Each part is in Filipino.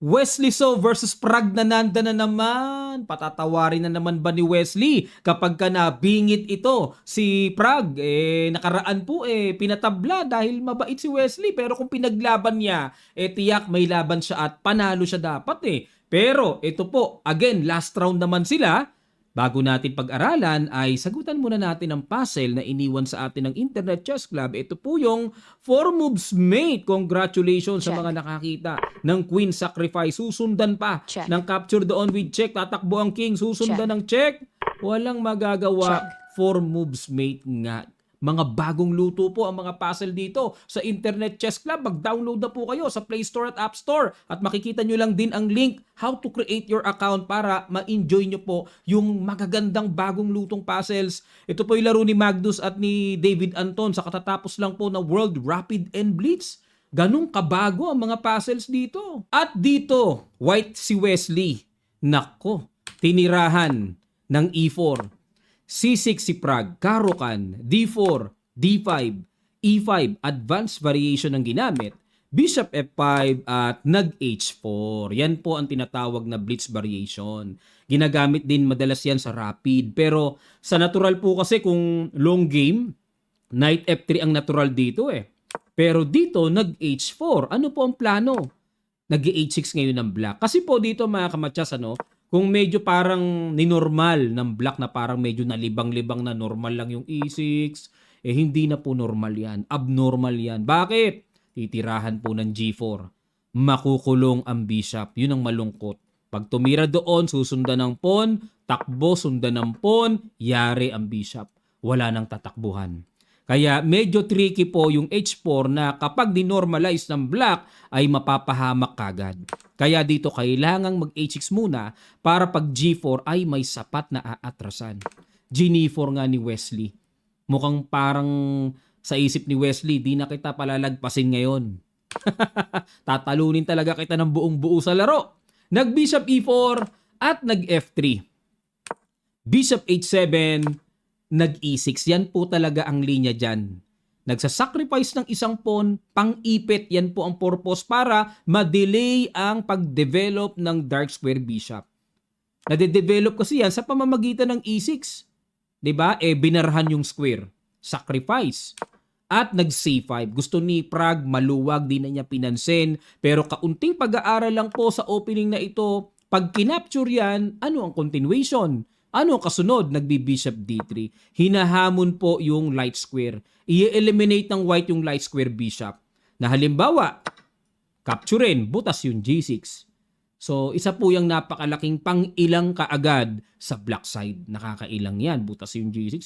Wesley So versus Pragnananda na naman. Patatawarin na naman ba ni Wesley kapag ka nabingit ito si Prag? Nakaraan po pinatabla dahil mabait si Wesley, pero kung pinaglaban niya, tiyak may laban siya at panalo siya dapat Pero ito po, again, last round naman sila. Bago natin pag-aralan ay sagutan muna natin ang puzzle na iniwan sa atin ng Internet Chess Club. Ito po yung 4 moves mate. Congratulations sa Check. mga nakakita ng Queen Sacrifice. Susundan pa Check. ng Capture Doon with Check. Tatakbo ang King. Susundan Check. ng Check. Walang magagawa. Check. 4 moves mate nga. Mga bagong luto po ang mga puzzle dito sa Internet Chess Club. Mag-download na po kayo sa Play Store at App Store. At makikita nyo lang din ang link how to create your account para ma-enjoy nyo po yung magagandang bagong lutong puzzles. Ito po yung laro ni Magnus at ni David Anton sa katatapos lang po na World Rapid and Blitz. Ganong kabago ang mga puzzles dito. At dito, white si Wesley. Nako, tinirahan ng E4. C6 si Prag, Caro-Kann, D4, D5, E5, advanced variation ang ginamit, Bishop F5 at nag-H4. Yan po ang tinatawag na blitz variation. Ginagamit din madalas yan sa rapid. Pero sa natural po kasi kung long game, Knight F3 ang natural dito Pero dito nag-H4. Ano po ang plano? Nag-H6 ngayon ng black. Kasi po dito mga kamatsas, kung medyo parang ninormal ng black na parang medyo nalibang-libang na normal lang yung E6, hindi na po normal yan. Abnormal yan. Bakit? Titirahan po ng G4. Makukulong ang bishop. Yun ang malungkot. Pag tumira doon, susundan ng pawn, takbo, sundan ng pawn, yari ang bishop. Wala nang tatakbuhan. Kaya medyo tricky po yung H4 na kapag dinormalize ng black ay mapapahamak kagad. Kaya dito kailangang mag-H6 muna para pag G4 ay may sapat na aatrasan. G4 nga ni Wesley. Mukhang parang sa isip ni Wesley, di na kita palalagpasin ngayon. Tatalunin talaga kita ng buong buo sa laro. Nag-Bishop E4 at nag-F3. Bishop H7, nag-E6. Yan po talaga ang linya dyan. Nagsasacrifice ng isang pawn, pang-ipit. Yan po ang purpose para ma-delay ang pag-develop ng dark square bishop. Nade-develop kasi yan sa pamamagitan ng E6. Diba? Binarhan yung square. Sacrifice. At nag-C5. Gusto ni Prag maluwag, di na niya pinansin. Pero kaunting pag-aaral lang po sa opening na ito. Pag kinapture yan, ano ang continuation? Ano kasunod? Nagbi-bishop D3. Hinahamon po yung light square. I-eliminate ng white yung light square bishop. Na halimbawa, capturein, butas yung G6. So, isa po yung napakalaking pang-ilang kaagad sa black side. Nakakailang yan. Butas yung G6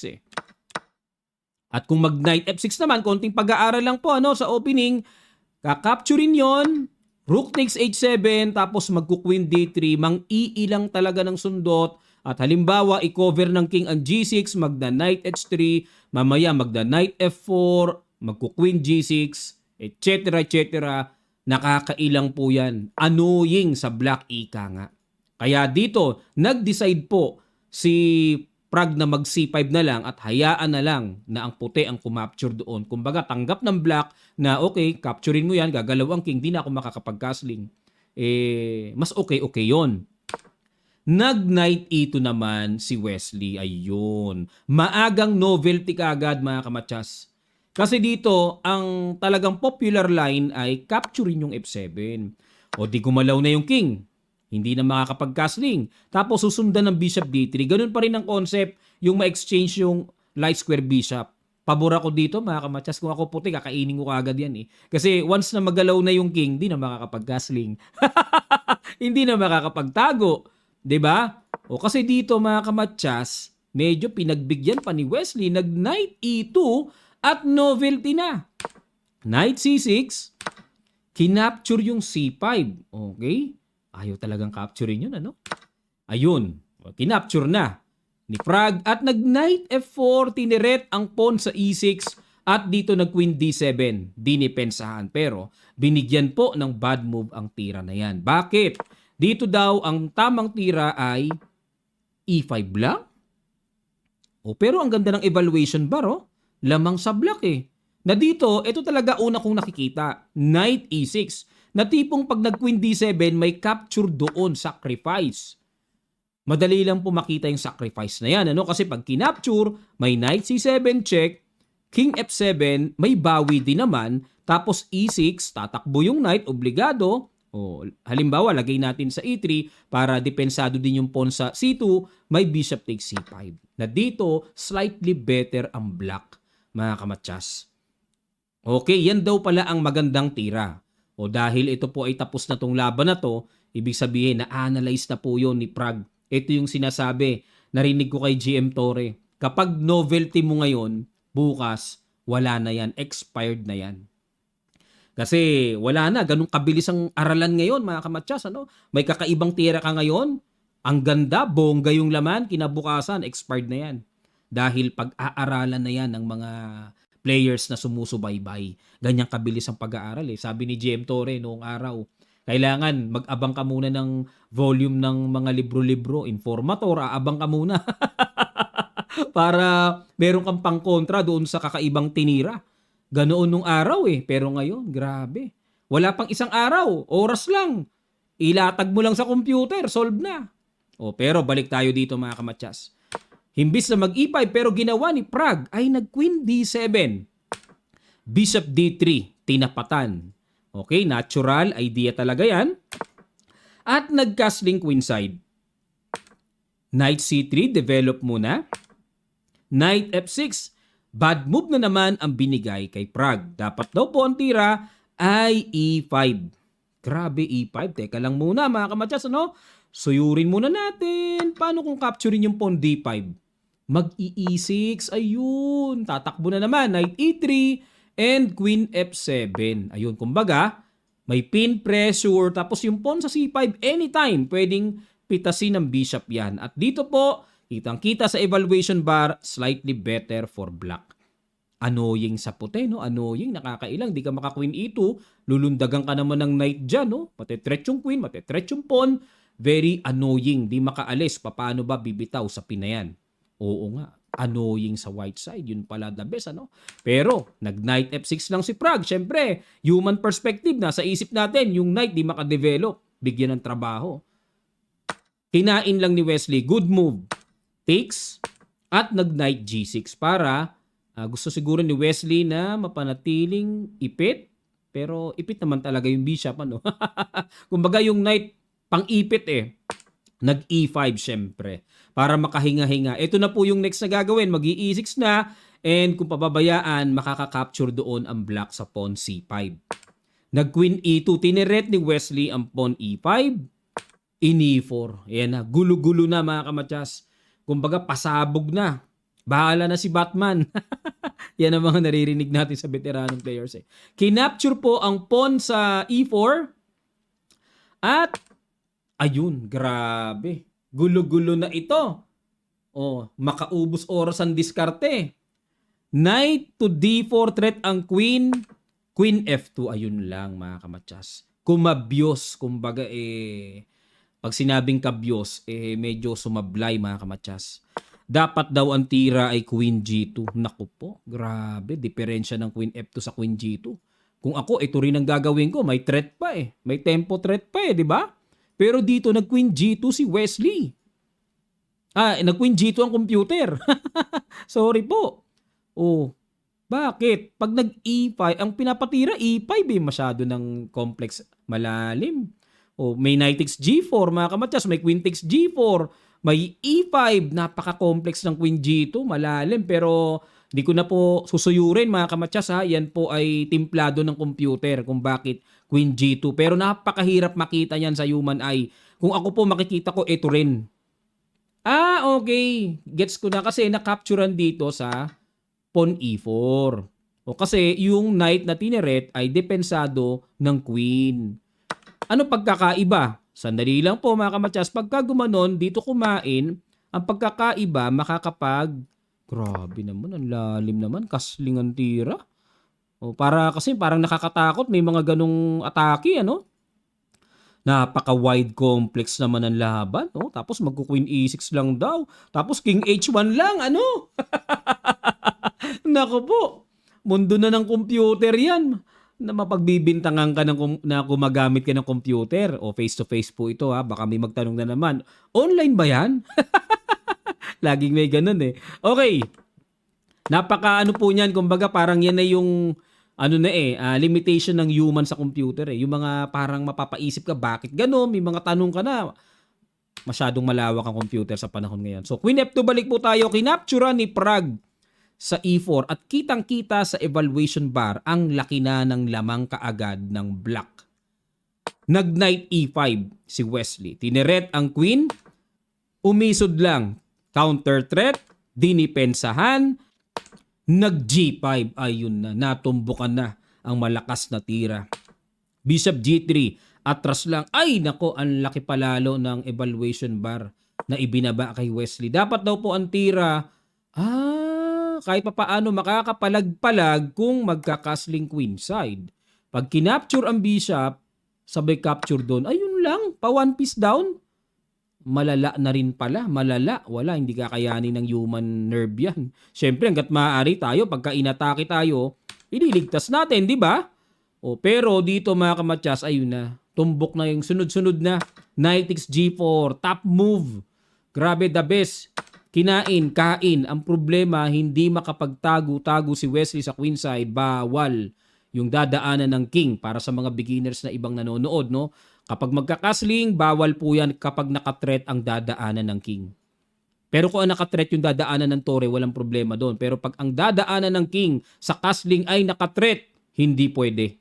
At kung mag-knight F6 naman, konting pag-aaral lang po sa opening, kakapturein yon, rook takes H7, tapos magku-queen D3, mang-iilang talaga ng sundot. At halimbawa, i-cover ng king ang G6, magda-knight H3, mamaya magda-knight F4, magku-queen G6, etc. etc. Nakakailang po yan. Annoying sa black ika nga. Kaya dito, nag-decide po si Prag na mag C5 na lang at hayaan na lang na ang puti ang kumapture doon. Kumbaga, tanggap ng black na okay, capturein mo yan, gagalaw ang king, di na ako makakapag-castling. Mas okay yon. Nag-knight E2 naman si Wesley. Ayun. Maagang novelty kaagad mga kamatsas. Kasi dito, ang talagang popular line ay capturein yung F7. O di gumalaw na yung king. Hindi na makakapag-castling. Tapos susundan ng bishop D3. Ganun pa rin ang concept yung ma-exchange yung light square bishop. Pabor ako dito mga kamatsas. Kung ako puti, kakainin ko kaagad yan Kasi once na magalaw na yung king, hindi na makakapag-castling. Hindi na makakapagtago. 'Di ba? O kasi dito mga kamatsas, medyo pinagbigyan pa ni Wesley, nag-knight E2 at novelty na. Knight C6, kinapture yung C5. Okay? Ayaw talagang capturein yun, Ayun, kinapture na ni Prag at nag-knight F4, tineret ang pawn sa E6 at dito nag-queen D7, dinipensahan. Pero binigyan po ng bad move ang tira na yan. Bakit? Dito daw, ang tamang tira ay E5 lang. Pero ang ganda ng evaluation bar, lamang sa black Na dito, ito talaga una kong nakikita. Knight E6. na tipong pag nag-queen d7, may capture doon, sacrifice. Madali lang po makita yung sacrifice na yan. Ano? Kasi pag kinapture, may knight c7 check, king f7, may bawi din naman, tapos e6, tatakbo yung knight, obligado. O, halimbawa, lagay natin sa e3 para depensado din yung pawn sa c2, may bishop takes c5. Na dito, slightly better ang black, mga kamatsas. Okay, yan daw pala ang magandang tira. O dahil ito po ay tapos na tong laban na to, ibig sabihin na-analyze na po yun ni Prague. Ito yung sinasabi, narinig ko kay GM Torre. Kapag novelty mo ngayon, bukas, wala na yan, expired na yan. Kasi wala na, ganun kabilis ang aralan ngayon, mga kamatsas. Ano? May kakaibang tira ka ngayon, ang ganda, bongga yung laman, kinabukasan, expired na yan. Dahil pag-aaralan na yan ng mga players na sumusubaybay. Ganyang kabilis ang pag-aaral. Sabi ni GM Torre noong araw, kailangan mag-abang ka muna ng volume ng mga libro-libro. Informator, aabang ka muna. Para meron kang pangkontra doon sa kakaibang tinira. Ganoon nung araw Pero ngayon, grabe. Wala pang isang araw. Oras lang. Ilatag mo lang sa computer. Solve na. Pero balik tayo dito mga kamatsas. Himbis na mag-e5 pero ginawa ni Prague ay nag-queen d7. Bishop d3. Tinapatan. Okay, natural idea talaga yan. At nag-castling queenside. Knight c3, develop muna. Knight f6. Bad move na naman ang binigay kay Prague. Dapat daw po ang tira ay e5. Grabe, e5. Teka lang muna mga kamatsas, ano? Suyurin muna natin. Paano kung capturein yung pawn d5? Mag-e6. Ayun. Tatakbo na naman. Knight e3 and queen f7. Ayun, kumbaga, may pin pressure. Tapos yung pawn sa c5, anytime, pwedeng pitasin ng bishop yan. At dito po, kitang-kita sa evaluation bar, slightly better for black. Annoying sa puti, no? Annoying, nakakailang. Di ka maka-queen e2, lulundagan ka naman ng knight dyan, no? Matetret yung queen, matetret yung pawn. Very annoying. Di makaalis. Paano ba bibitaw sa pinayan? Oo nga. Annoying sa white side. Yun pala the best, ano? Pero, nag-knight f6 lang si Prague. Siyempre, human perspective, nasa isip natin, yung knight di makadevelop. Bigyan ng trabaho. Kinain lang ni Wesley. Good move. Takes at nag-knight g6 para gusto siguro ni Wesley na mapanatiling ipit. Pero ipit naman talaga yung bishop, ano? Kumbaga yung knight pang-ipit Nag-e5 syempre. Para makahinga-hinga. Ito na po yung next na gagawin. Mag-e6 na. And kung pababayaan, makaka-capture doon ang black sa pawn c5. Nag-queen e2. Tineret ni Wesley ang pawn e5. In e4. Ayan na. Gulo-gulo na mga kamatsas. Kumbaga pasabog na. Bahala na si Batman. Yan ang mga naririnig natin sa veteranong players. Kinapture po ang pawn sa e4. At ayun, grabe. Gulo-gulo na ito. Makaubos oras ang diskarte. Knight to d4 threat ang queen. Queen f2. Ayun lang mga kamatsas. Kumabyos. Kumbaga pag sinabing kabyos, medyo sumablay mga kamatsas. Dapat daw ang tira ay queen g2. Naku po, grabe. Diferensya ng queen f2 sa queen g2. Kung ako, ito rin ang gagawin ko. May threat pa May tempo threat pa di ba? Pero dito, nag-queen G2 si Wesley. Nag-queen G2 ang computer. Sorry po. Bakit? Pag nag-E5, ang pinapatira E5 masyado ng complex, malalim. May knight takes G4, mga kamatsas. May queen takes G4. May E5, napaka-complex ng queen G2, malalim. Pero di ko na po susuyurin mga kamatsas Yan po ay timplado ng computer kung bakit queen G2. Pero napakahirap makita yan sa human eye. Kung ako po makikita ko, ito rin. Okay. Gets ko na kasi nakapturan dito sa pawn E4. Kasi yung knight na tineret ay depensado ng queen. Ano pagkakaiba? Sandali lang po mga kamatsas. Pagka gumanon, dito kumain, ang pagkakaiba makakapag grabe naman, ang lalim naman, kasling ang tira. Kasi parang nakakatakot, may mga ganong atake, ano? Napaka-wide complex naman ang laban, Tapos magku-queen e6 lang daw. Tapos king h1 lang, ano? Nako po. Mundo na ng computer yan. na mapagbibintangan ka na gumagamit ka ng computer o face-to-face po ito ha. Baka may magtanong na naman, online ba yan? Laging may ganun eh. Okay, napaka ano po niyan, kumbaga parang yan na yung limitation ng human sa computer eh. Yung mga parang mapapaisip ka, bakit ganun? May mga tanong ka na. Masyadong malawak ang computer sa panahon ngayon. So, Queen F2, balik po tayo. Kinaptura ni Prague sa E4 at kitang-kita sa evaluation bar ang laki na ng lamang kaagad ng black. Nag-knight E5 si Wesley. Tineret ang queen, umisod lang. Counter threat, dinipensahan, nag-G5. Ayun na, natumbukan na ang malakas na tira. Bishop G3, atras lang. Ay, nako, ang laki palalo ng evaluation bar na ibinaba kay Wesley. Dapat daw po ang tira, kahit pa paano makakapalag-palag kung magkakasling queenside. Pag kinapture ang bishop, sabay capture doon, ayun lang, pa one piece down. Malala na rin pala, malala. Wala, hindi kakayanin ng human nerve yan. Siyempre, hanggat maaari tayo, pagka inatake tayo, ililigtas natin, di ba? Pero dito mga kamatyas, ayun na, tumbok na yung sunod-sunod na. Knight takes G4, top move. Grabe, the best. Kinain, kain. Ang problema, hindi makapagtago-tago si Wesley sa queenside. Bawal yung dadaanan ng king para sa mga beginners na ibang nanonood, no? Kapag magkakasling, bawal po yan kapag nakatret ang dadaanan ng king. Pero kung ang nakatret yung dadaanan ng tore, walang problema doon. Pero pag ang dadaanan ng king sa castling ay nakatret, hindi pwede.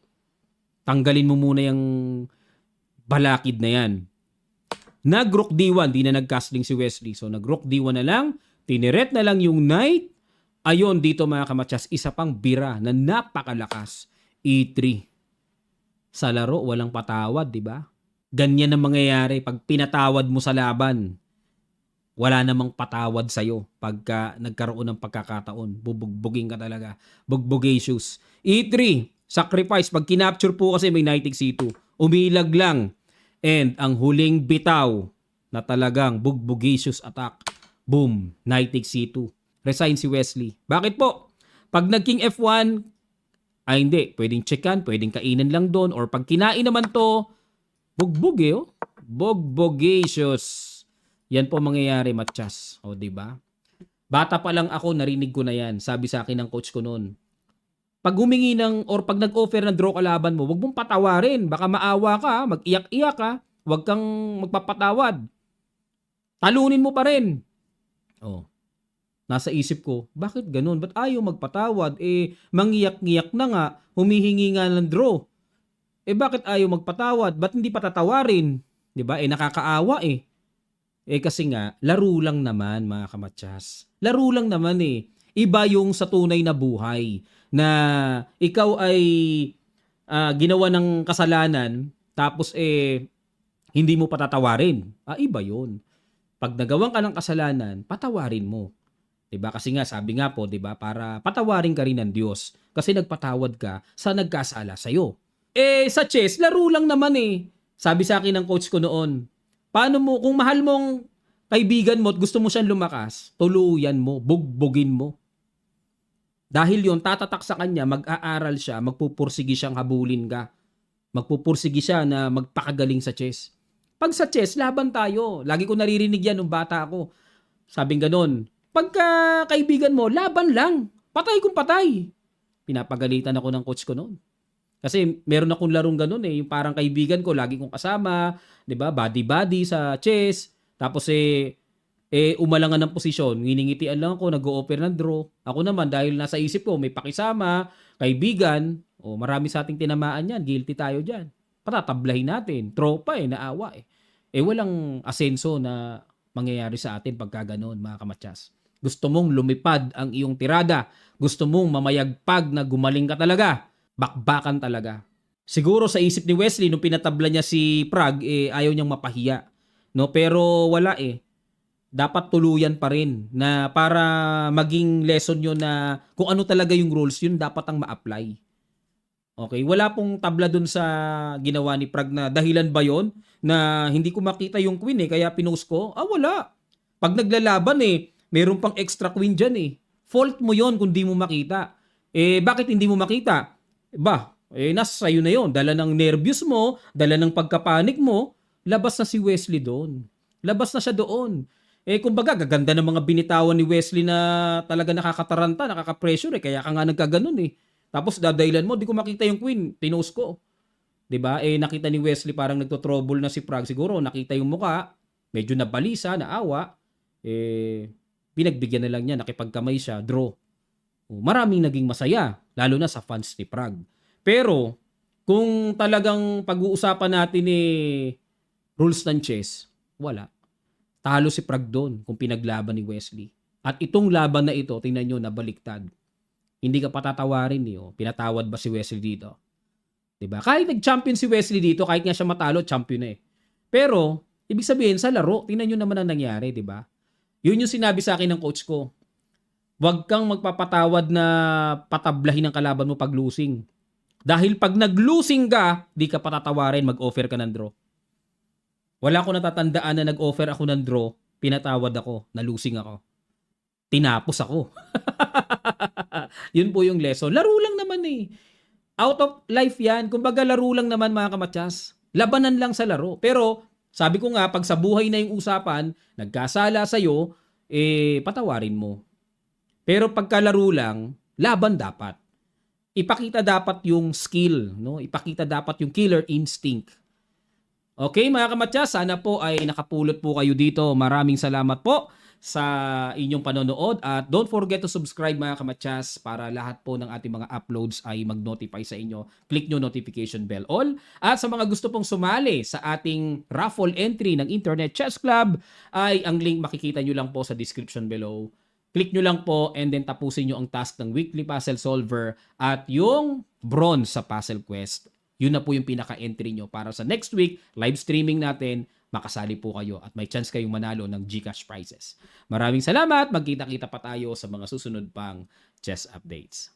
Tanggalin mo muna yung balakid na yan. Nag-rook D1, di na nag-castling si Wesley. So nag-rook D1 na lang, tineret na lang yung knight. Ayon dito mga kamatyas, isa pang bira na napakalakas. E3. Sa laro, walang patawad, di ba? Ganyan ang mangyayari pag pinatawad mo sa laban. Wala namang patawad sa'yo pagka nagkaroon ng pagkakataon. Bubugbugin ka talaga. Bugbogacious. E3, sacrifice. Pag kinapture po kasi may knight takes C2. Umilag lang. And ang huling bitaw na talagang bugbogacious attack. Boom, knight takes C2. Resign si Wesley. Bakit po? Pag nag-king F1, hindi. Pwedeng checkan, pwedeng kainan lang doon. Or pag kinain naman to, bugbog eh. Oh. Bugbogacious. Yan po mangyayari, Matyas. O, diba? Bata pa lang ako, narinig ko na yan. Sabi sa akin ng coach ko noon. Pag humingi ng, or pag nag-offer ng draw kalaban mo, wag mong patawarin. Baka maawa ka, mag-iyak-iyak ka. Wag kang magpapatawad. Talunin mo pa rin. Oh. Nasa isip ko, bakit ganun? Ba't ayaw magpatawad? Mangiyak-ngiyak na nga, humihingi nga ng draw. Bakit ayaw magpatawad? Ba't hindi patatawarin? Diba? Nakakaawa eh. Kasi nga, laro lang naman mga kamatyas. Laro lang naman eh. Iba yung sa tunay na buhay na ikaw ay ginawa ng kasalanan tapos hindi mo patatawarin. Iba yun. Pag nagawan ka ng kasalanan, patawarin mo. 'Di ba? Kasi nga sabi nga po, 'di ba, para patawarin ka rin ng Diyos kasi nagpatawad ka sa nagkasala sa iyo. Sa chess, laro lang naman eh. Sabi sa akin ng coach ko noon, paano mo kung mahal mong kaibigan mo at gusto mo siyang lumakas, tuluyan mo, bugbugin mo. Dahil yon tatatak sa kanya, mag-aaral siya, magpupursigi siyang habulin ka. Magpupursigi siya na magpakagaling sa chess. Pag sa chess, laban tayo. Lagi ko naririnig yan nung bata ako. Sabing ganon, pagka kaibigan mo, laban lang. Patay kung patay. Pinapagalitan ako ng coach ko noon. Kasi meron akong larong ganun eh. Yung parang kaibigan ko, lagi kong kasama. 'Di ba? Buddy-buddy sa chess. Tapos umalangan ng posisyon. Nginingitian lang ako, nag-o-offer ng draw. Ako naman, dahil nasa isip ko, may pakisama, kaibigan, marami sa ating tinamaan yan. Guilty tayo dyan. Patatablahin natin. Tropa naawa eh. Walang asenso na mangyayari sa atin pagka ganun, mga kamatyas. Gusto mong lumipad ang iyong tirada. Gusto mong mamayagpag na gumaling ka talaga. Bakbakan talaga. Siguro sa isip ni Wesley, nung pinatabla niya si Prague, ayaw niyang mapahiya. No? Pero wala dapat tuluyan pa rin na para maging lesson yun na kung ano talaga yung rules, yun dapat ang ma-apply. Okay, wala pong tabla dun sa ginawa ni Prague na dahilan ba yon na hindi ko makita yung queen kaya pinost ko. Wala. Pag naglalaban meron pang extra queen dyan Fault mo yon kung di mo makita. Bakit hindi mo makita? Nasa sa'yo na yon. Dala ng nervyos mo, dala ng pagkapanik mo, labas na si Wesley doon. Labas na siya doon. Kumbaga, gaganda ng mga binitawan ni Wesley na talaga nakakataranta, nakaka-pressure kaya ka nga nagkaganon Tapos dadailan mo, di ko makita yung queen, pinost ko. 'Di ba? Nakita ni Wesley parang nagto-trouble na si Prague. Siguro nakita yung muka, medyo nabalisa, naawa. Pinagbigyan na lang niya, nakipagkamay siya, draw. Maraming naging masaya, lalo na sa fans ni Prague. Pero, kung talagang pag-uusapan natin rules ng chess, wala. Talo si Prague doon kung pinaglaban ni Wesley. At itong laban na ito, tingnan nyo, nabaliktad. Hindi ka patatawarin Pinatawad ba si Wesley dito? 'Di ba? Kahit nag-champion si Wesley dito, kahit nga siya matalo, champion na Pero, ibig sabihin sa laro, tingnan nyo naman ang nangyari, 'di ba? Yun yung sinabi sa akin ng coach ko. Huwag kang magpapatawad na patablahin ang kalaban mo pag losing. Dahil pag nag-losing ka, di ka patatawarin, mag-offer ka ng draw. Wala ko natatandaan na nag-offer ako ng draw, pinatawad ako, na losing ako. Tinapos ako. Yun po yung lesson. Laro lang naman Out of life yan. Kumbaga laro lang naman mga kamatsas. Labanan lang sa laro. Pero sabi ko nga, pag sa buhay na yung usapan, nagkasala sa'yo, patawarin mo. Pero pagkalaro lang, laban dapat. Ipakita dapat yung skill, no? Ipakita dapat yung killer instinct. Okay, mga kamatsas, sana po ay nakapulot po kayo dito. Maraming salamat po sa inyong panonood at don't forget to subscribe mga kamatsas para lahat po ng ating mga uploads ay mag-notify sa inyo. Click nyo notification bell all. At sa mga gusto pong sumali sa ating raffle entry ng Internet Chess Club ay ang link makikita nyo lang po sa description below. Click nyo lang po and then tapusin nyo ang task ng weekly puzzle solver at yung bronze sa puzzle quest. Yun na po yung pinaka-entry nyo para sa next week, live streaming natin, makasali po kayo at may chance kayong manalo ng GCash prizes. Maraming salamat. Magkita-kita pa tayo sa mga susunod pang chess updates.